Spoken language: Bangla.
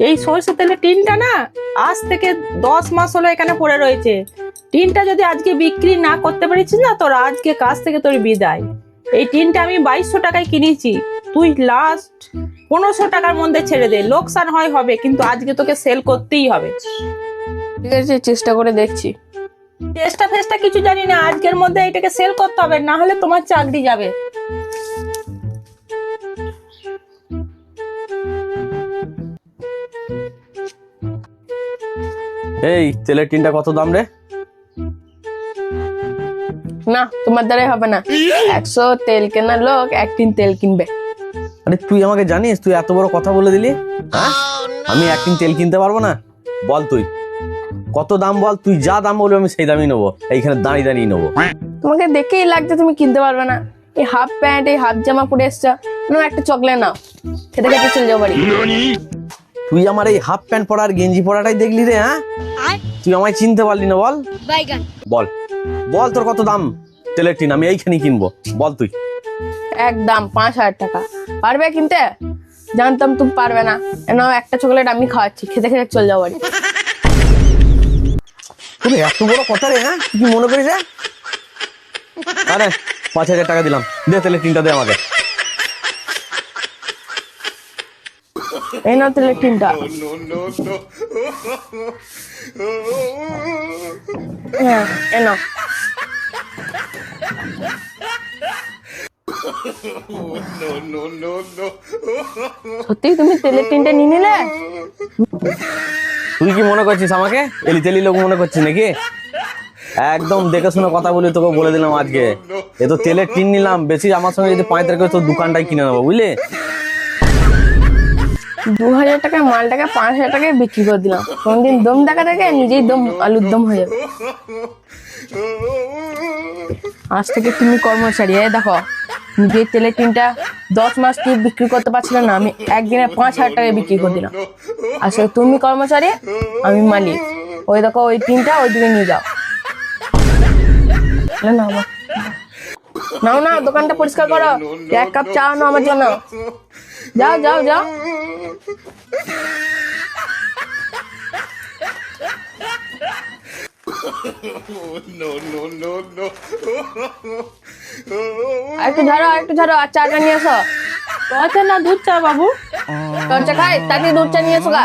এই সরষে তেলের টিনটা না আজ থেকে 10 মাস হলো এখানে পড়ে রয়েছে। টিনটা যদি আজকে বিক্রি না করতে পারিস না, তোর আজকে কাজ থেকে তোর বিদায়। এই টিনটা আমি 2200 টাকায় কিনেছি, তুই লাস্ট 1500 টাকার মধ্যে ছেড়ে দে। লোকসান হয় হবে, কিন্তু আজকে তোকে সেল করতেই হবে। ঠিক আছে, চেষ্টা করে দেখছি। চেষ্টা ফেষ্টা কিছু জানি না, আজকের মধ্যে এটাকে সেল করতে হবে, না হলে তোমার চাকরি যাবে। এই তেলের টিনটা কত দাম রে? না, তোমার দ্বারাই হবে না। 100 তেল কেনার লোক 1 টিন তেল কিনবে। আরে তুই আমাকে জানিস, তুই এত বড় কথা বলে দিলি। হ্যাঁ, আমি 1 টিন তেল কিনতে পারবো না? বল তুই কত দাম বল, তুই যা দাম বলবি আমি সেই দামই নেবো, এইখানে দাঁড়িয়ে দাঁড়িয়ে নেবো। তোমাকে দেখেই লাগছে তুমি কিনতে পারবে না। এই হাফ প্যান্ট, এই হাফ জামা পরে এসছো, নাও একটা চকলেট নাও, খেতে খেতে চলে যাও বাড়ি। তুই আমার এই হাফ প্যান্ট পরা আর গেঞ্জি পরাটাই দেখলি রে? হ্যাঁ, তুই আমায় চিনতে পারলি না? বল বল বল তোর কত দাম তেলের টিন, আমি এইখানেই কিনবো, বল তুই। একদম 5000 টাকা। পারবে কিনতে? জানতাম তুমি পারবে না। নাও একটা চকলেট আমি খাওয়াচ্ছি, খেতে খেতে চলে যাও বাড়ি। তুই এত বড় কথা রে? হ্যাঁ, তুই কি মনে করিস? আরে 5000 টাকা দিলাম, দে তেলের টিনটা দে আমাকে। এই নাও তেলের টিনটা। হ্যাঁ, এই নাও। সত্যি তুমি তেলের টিনটা নিয়ে নিলে? তুই কি মনে করছিস আমাকে এলি তেলি লোক মনে করছিস নাকি? একদম দেখে শুনে কথা বলি, তোকে বলে দিলাম আজকে এ তো তেলের টিন নিলাম বেশি, আমার সঙ্গে যদি 5 টাকা তোর দোকানটাই কিনে নেবো, বুঝলি? 2000 টাকায় মালটাকে 5000 টাকায় বিক্রি করে দিলাম। কোনদিন দম দেখা দেখে নিজেই দম আলুর দম হয়ে যাবে। আজ থেকে তুমি কর্মচারী। এই দেখো, নিজের তেলের টিনটা 10 মাস কি বিক্রি করতে পারছিল না, আমি একদিনে 5000 টাকায় বিক্রি করে দিলাম। আসলে তুমি কর্মচারী, আমি মালিক। ওই দেখো, ওই টিনটা ওইদিকে নিয়ে যাও। নাও নাও নাও, দোকানটা পরিষ্কার করো। 1 কাপ চা আনো আমার জন্য। যাও যাও যাও। একটু ধরো, একটু ধরো, আর চাটা নিয়ে এসো। আচ্ছা না, দুধ চা বাবু। তোর চা খাই, তাকে দুধ চা নিয়ে এসো গা।